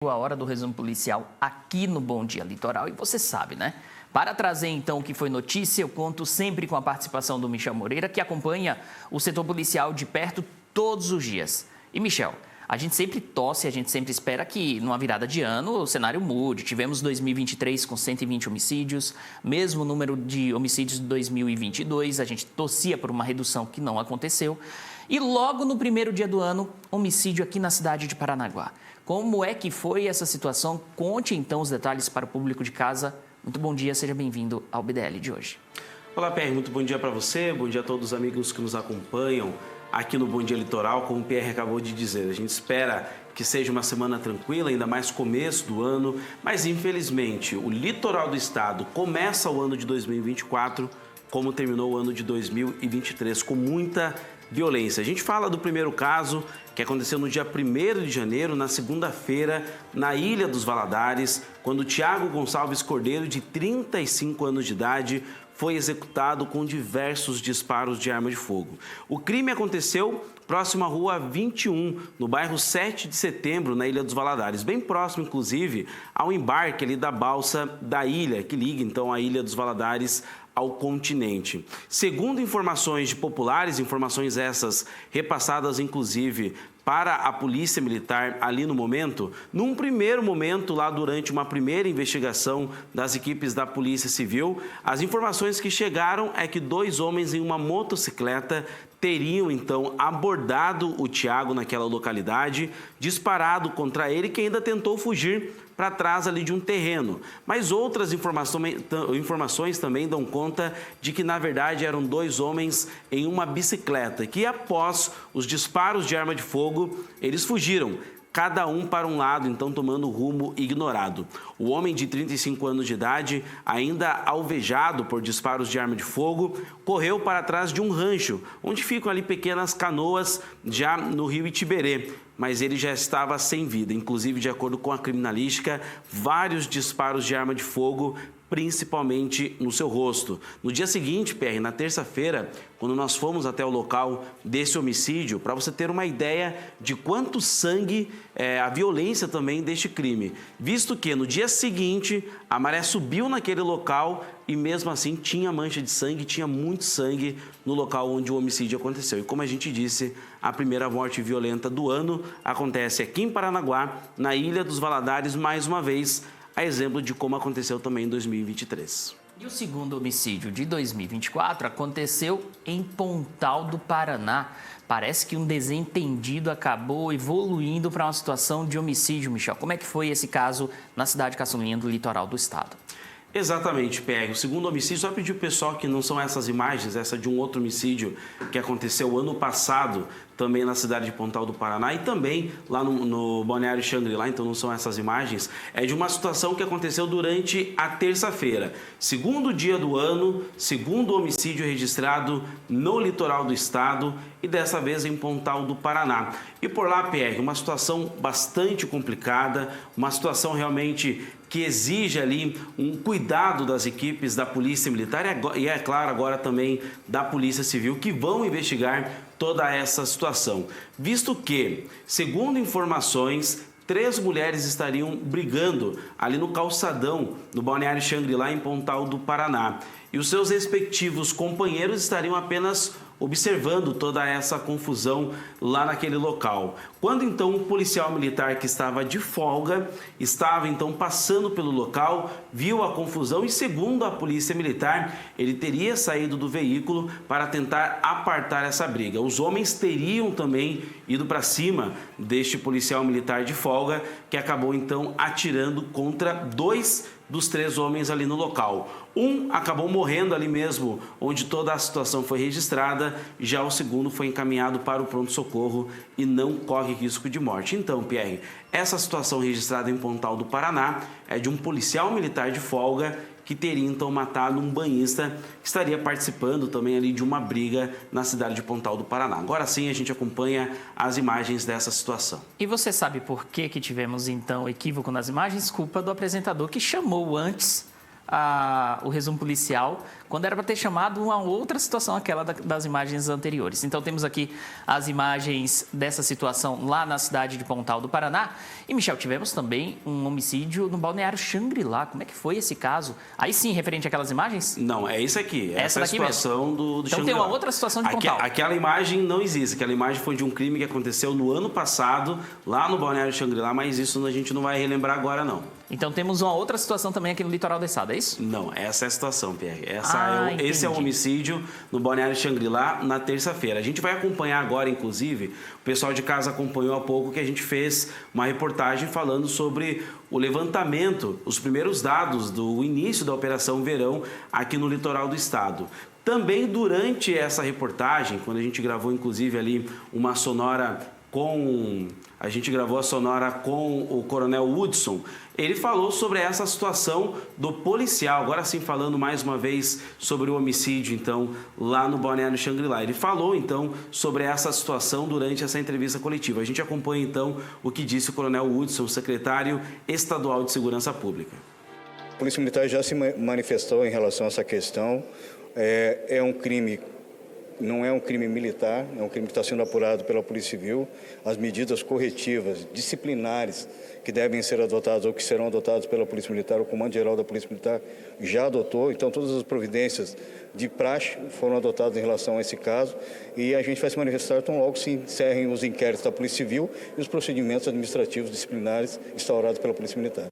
A hora do resumo policial aqui no Bom Dia Litoral e você sabe, né? Para trazer então o que foi notícia, eu conto sempre com a participação do Michel Moreira, que acompanha o setor policial de perto todos os dias. E Michel, a gente sempre torce, a gente sempre espera que numa virada de ano o cenário mude. Tivemos 2023 com 120 homicídios, mesmo número de homicídios de 2022, a gente torcia por uma redução que não aconteceu. E logo no primeiro dia do ano, homicídio aqui na cidade de Paranaguá. Como é que foi essa situação? Conte então os detalhes para o público de casa. Muito bom dia, seja bem-vindo ao BDL de hoje. Olá, Pierre, muito bom dia para você, bom dia a todos os amigos que nos acompanham aqui no Bom Dia Litoral. Como o Pierre acabou de dizer, a gente espera que seja uma semana tranquila, ainda mais começo do ano, mas infelizmente o litoral do estado começa o ano de 2024 como terminou o ano de 2023, com muita violência. A gente fala do primeiro caso que aconteceu no dia 1º de janeiro, na segunda-feira, na Ilha dos Valadares, quando Tiago Gonçalves Cordeiro, de 35 anos de idade, foi executado com diversos disparos de arma de fogo. O crime aconteceu próximo à Rua 21, no bairro 7 de Setembro, na Ilha dos Valadares, bem próximo, inclusive, ao embarque ali da balsa da ilha, que liga então a Ilha dos Valadares ao continente. Segundo informações de populares, informações essas repassadas inclusive para a Polícia Militar ali no momento, num primeiro momento, lá durante uma primeira investigação das equipes da Polícia Civil, as informações que chegaram é que 2 homens em uma motocicleta teriam então abordado o Tiago naquela localidade, disparado contra ele, que ainda tentou fugir para trás ali de um terreno. Mas outras informações também dão conta de que, na verdade, eram 2 homens em uma bicicleta, que após os disparos de arma de fogo, eles fugiram. Cada um para um lado, então tomando rumo ignorado. O homem de 35 anos de idade, ainda alvejado por disparos de arma de fogo, correu para trás de um rancho, onde ficam ali pequenas canoas já no rio Itiberê. Mas ele já estava sem vida. Inclusive, de acordo com a criminalística, vários disparos de arma de fogo, principalmente no seu rosto. No dia seguinte, Pierre, na terça-feira, quando nós fomos até o local desse homicídio, para você ter uma ideia de quanto sangue, a violência também deste crime. Visto que no dia seguinte, a maré subiu naquele local e mesmo assim tinha mancha de sangue, tinha muito sangue no local onde o homicídio aconteceu. E como a gente disse, a primeira morte violenta do ano acontece aqui em Paranaguá, na Ilha dos Valadares, mais uma vez, a exemplo de como aconteceu também em 2023. E o segundo homicídio de 2024 aconteceu em Pontal do Paraná. Parece que um desentendido acabou evoluindo para uma situação de homicídio, Michel. Como é que foi esse caso na cidade caçulinha do litoral do estado? Exatamente, Pierre. O segundo homicídio, só pedir o pessoal que não são essas imagens, essa de um outro homicídio que aconteceu ano passado, também na cidade de Pontal do Paraná e também lá no Balneário Xangri-Lá, então não são essas imagens, é de uma situação que aconteceu durante a terça-feira. Segundo dia do ano, segundo homicídio registrado no litoral do estado e dessa vez em Pontal do Paraná. E por lá, Pierre, uma situação bastante complicada, uma situação realmente que exige ali um cuidado das equipes da Polícia Militar e, é claro, agora também da Polícia Civil, que vão investigar toda essa situação. Visto que, segundo informações, 3 mulheres estariam brigando ali no calçadão do Balneário Xangri-Lá, em Pontal do Paraná. E os seus respectivos companheiros estariam apenas observando toda essa confusão lá naquele local. Quando então um policial militar que estava de folga, estava então passando pelo local, viu a confusão e, segundo a polícia militar, ele teria saído do veículo para tentar apartar essa briga. Os homens teriam também ido para cima deste policial militar de folga, que acabou então atirando contra 2 dos 3 homens ali no local. Um acabou morrendo ali mesmo, onde toda a situação foi registrada, já o segundo foi encaminhado para o pronto-socorro e não corre risco de morte. Então, Pierre, essa situação registrada em Pontal do Paraná é de um policial militar de folga que teria então matado um banhista que estaria participando também ali de uma briga na cidade de Pontal do Paraná. Agora sim a gente acompanha as imagens dessa situação. E você sabe por que tivemos então equívoco nas imagens? Culpa do apresentador que chamou antes o resumo policial, quando era para ter chamado uma outra situação, aquela das imagens anteriores. Então, temos aqui as imagens dessa situação lá na cidade de Pontal do Paraná. E, Michel, tivemos também um homicídio no balneário Xangri-Lá. Como é que foi esse caso? Aí sim, referente àquelas imagens? Não, é isso aqui. Essa é a situação mesmo. do Então, Xangri-Lá. tem uma outra situação de Pontal. Aquela imagem não existe. Aquela imagem foi de um crime que aconteceu no ano passado, lá no balneário Xangri-Lá, mas isso a gente não vai relembrar agora, não. Então, temos uma outra situação também aqui no litoral do estado, é isso? Não, essa é a situação, Pierre. Esse é o homicídio no balneário Xangri-Lá na terça-feira. A gente vai acompanhar agora, inclusive, o pessoal de casa acompanhou há pouco que a gente fez uma reportagem falando sobre o levantamento, os primeiros dados do início da Operação Verão aqui no litoral do estado. Também durante essa reportagem, quando a gente gravou, inclusive, ali uma sonora a gente gravou a sonora com o Coronel Hudson, ele falou sobre essa situação do policial, agora sim falando mais uma vez sobre o homicídio, então, lá no balneário Xangri-Lá. Ele falou, então, sobre essa situação durante essa entrevista coletiva. A gente acompanha, então, o que disse o Coronel Hudson, secretário estadual de Segurança Pública. A Polícia Militar já se manifestou em relação a essa questão. É um crime. Não é um crime militar, é um crime que está sendo apurado pela Polícia Civil. As medidas corretivas, disciplinares que devem ser adotadas ou que serão adotadas pela Polícia Militar, o Comando Geral da Polícia Militar já adotou. Então, todas as providências de praxe foram adotadas em relação a esse caso e a gente vai se manifestar tão logo se encerrem os inquéritos da Polícia Civil e os procedimentos administrativos disciplinares instaurados pela Polícia Militar.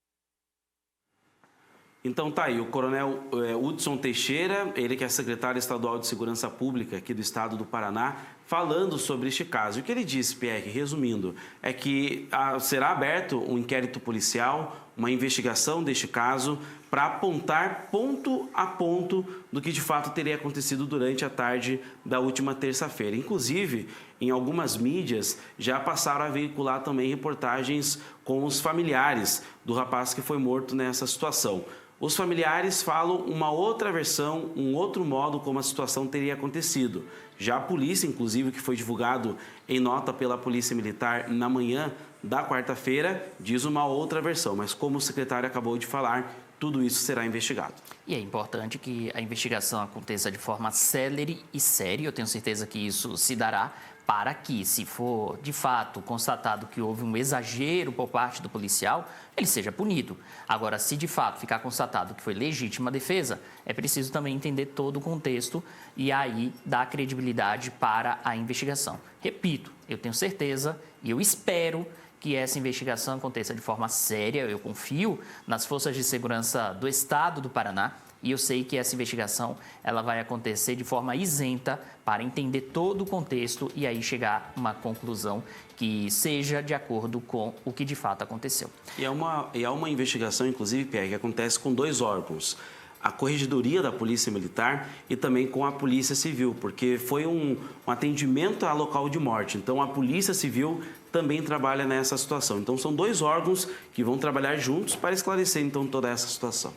Então tá aí, o Coronel Hudson Teixeira, ele que é secretário estadual de Segurança Pública aqui do estado do Paraná, falando sobre este caso. E o que ele disse, Pierre, resumindo, é que será aberto um inquérito policial, uma investigação deste caso, para apontar ponto a ponto do que de fato teria acontecido durante a tarde da última terça-feira. Inclusive, em algumas mídias já passaram a veicular também reportagens com os familiares do rapaz que foi morto nessa situação. Os familiares falam uma outra versão, um outro modo como a situação teria acontecido. Já a polícia, inclusive, que foi divulgado em nota pela Polícia Militar na manhã da quarta-feira, diz uma outra versão. Mas como o secretário acabou de falar, tudo isso será investigado. E é importante que a investigação aconteça de forma célere e séria. Eu tenho certeza que isso se dará para que, se for de fato constatado que houve um exagero por parte do policial, ele seja punido. Agora, se de fato ficar constatado que foi legítima defesa, é preciso também entender todo o contexto e aí dar credibilidade para a investigação. Repito, eu tenho certeza e eu espero que essa investigação aconteça de forma séria. Eu confio nas forças de segurança do estado do Paraná e eu sei que essa investigação ela vai acontecer de forma isenta para entender todo o contexto e aí chegar a uma conclusão que seja de acordo com o que de fato aconteceu. E é uma investigação, inclusive, Pierre, que acontece com dois órgãos. A Corregedoria da Polícia Militar e também com a Polícia Civil, porque foi um atendimento a local de morte. Então, a Polícia Civil também trabalha nessa situação. Então, são dois órgãos que vão trabalhar juntos para esclarecer, então, toda essa situação.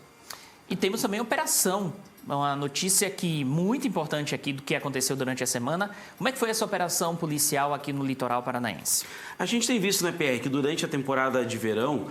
E temos também a operação, uma notícia muito importante aqui do que aconteceu durante a semana. Como é que foi essa operação policial aqui no litoral paranaense? A gente tem visto, né, PR, que durante a temporada de verão,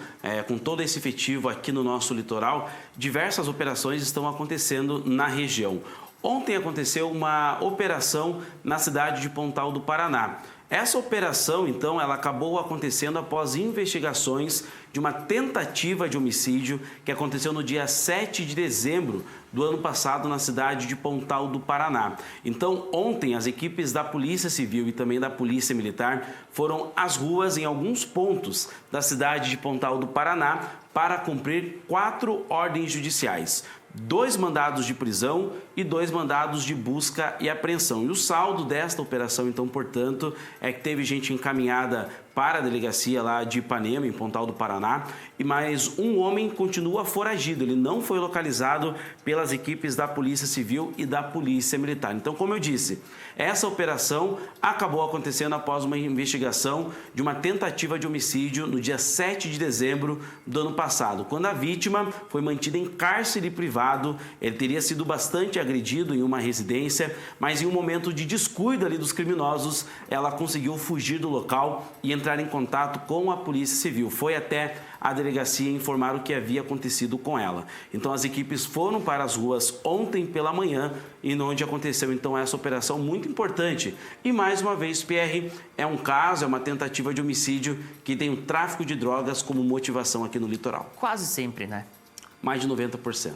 com todo esse efetivo aqui no nosso litoral, diversas operações estão acontecendo na região. Ontem aconteceu uma operação na cidade de Pontal do Paraná. Essa operação, então, ela acabou acontecendo após investigações de uma tentativa de homicídio que aconteceu no dia 7 de dezembro do ano passado na cidade de Pontal do Paraná. Então, ontem, as equipes da Polícia Civil e também da Polícia Militar foram às ruas em alguns pontos da cidade de Pontal do Paraná para cumprir 4 ordens judiciais. 2 mandados de prisão e 2 mandados de busca e apreensão. E o saldo desta operação, então, portanto, é que teve gente encaminhada para a delegacia lá de Ipanema, em Pontal do Paraná, e mais um homem continua foragido. Ele não foi localizado pelas equipes da Polícia Civil e da Polícia Militar. Então, como eu disse, essa operação acabou acontecendo após uma investigação de uma tentativa de homicídio no dia 7 de dezembro do ano passado, quando a vítima foi mantida em cárcere privado. Ele teria sido bastante agredido em uma residência, mas em um momento de descuido ali dos criminosos, ela conseguiu fugir do local e entrar em contato com a Polícia Civil. Foi até à delegacia informar o que havia acontecido com ela. Então as equipes foram para as ruas ontem pela manhã e onde aconteceu então essa operação muito importante. E mais uma vez, Pierre, é um caso, é uma tentativa de homicídio que tem o tráfico de drogas como motivação aqui no litoral. Quase sempre, né? Mais de 90%.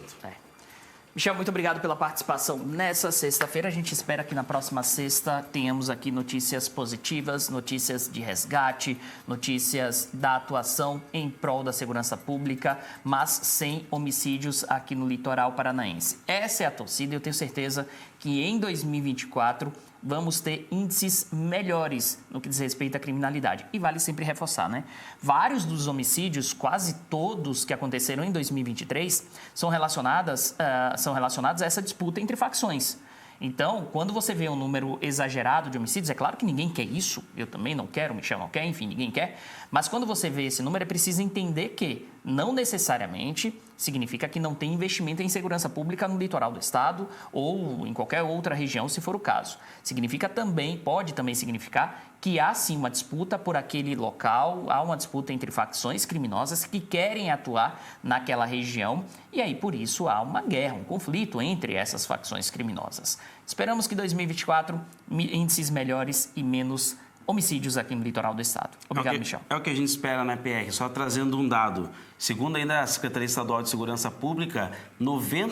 Michel, muito obrigado pela participação nessa sexta-feira. A gente espera que na próxima sexta tenhamos aqui notícias positivas, notícias de resgate, notícias da atuação em prol da segurança pública, mas sem homicídios aqui no litoral paranaense. Essa é a torcida e eu tenho certeza que em 2024 vamos ter índices melhores no que diz respeito à criminalidade. E vale sempre reforçar, né? Vários dos homicídios, quase todos que aconteceram em 2023, são relacionados a essa disputa entre facções. Então, quando você vê um número exagerado de homicídios, é claro que ninguém quer isso, eu também não quero, o Michel não quer, enfim, ninguém quer, mas quando você vê esse número, é preciso entender que não necessariamente significa que não tem investimento em segurança pública no litoral do estado ou em qualquer outra região, se for o caso. Significa também, pode também significar que há sim uma disputa por aquele local, há uma disputa entre facções criminosas que querem atuar naquela região e aí por isso há uma guerra, um conflito entre essas facções criminosas. Esperamos que 2024 índices melhores e menos homicídios aqui no litoral do estado. Obrigado, Michel. É o que a gente espera, né, PR? Só trazendo um dado. Segundo ainda a Secretaria Estadual de Segurança Pública,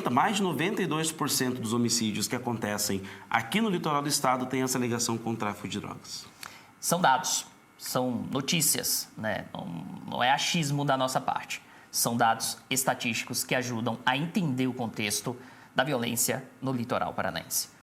mais de 92% dos homicídios que acontecem aqui no litoral do estado têm essa ligação com o tráfico de drogas. São dados, são notícias, né? Não é achismo da nossa parte. São dados estatísticos que ajudam a entender o contexto da violência no litoral paranaense.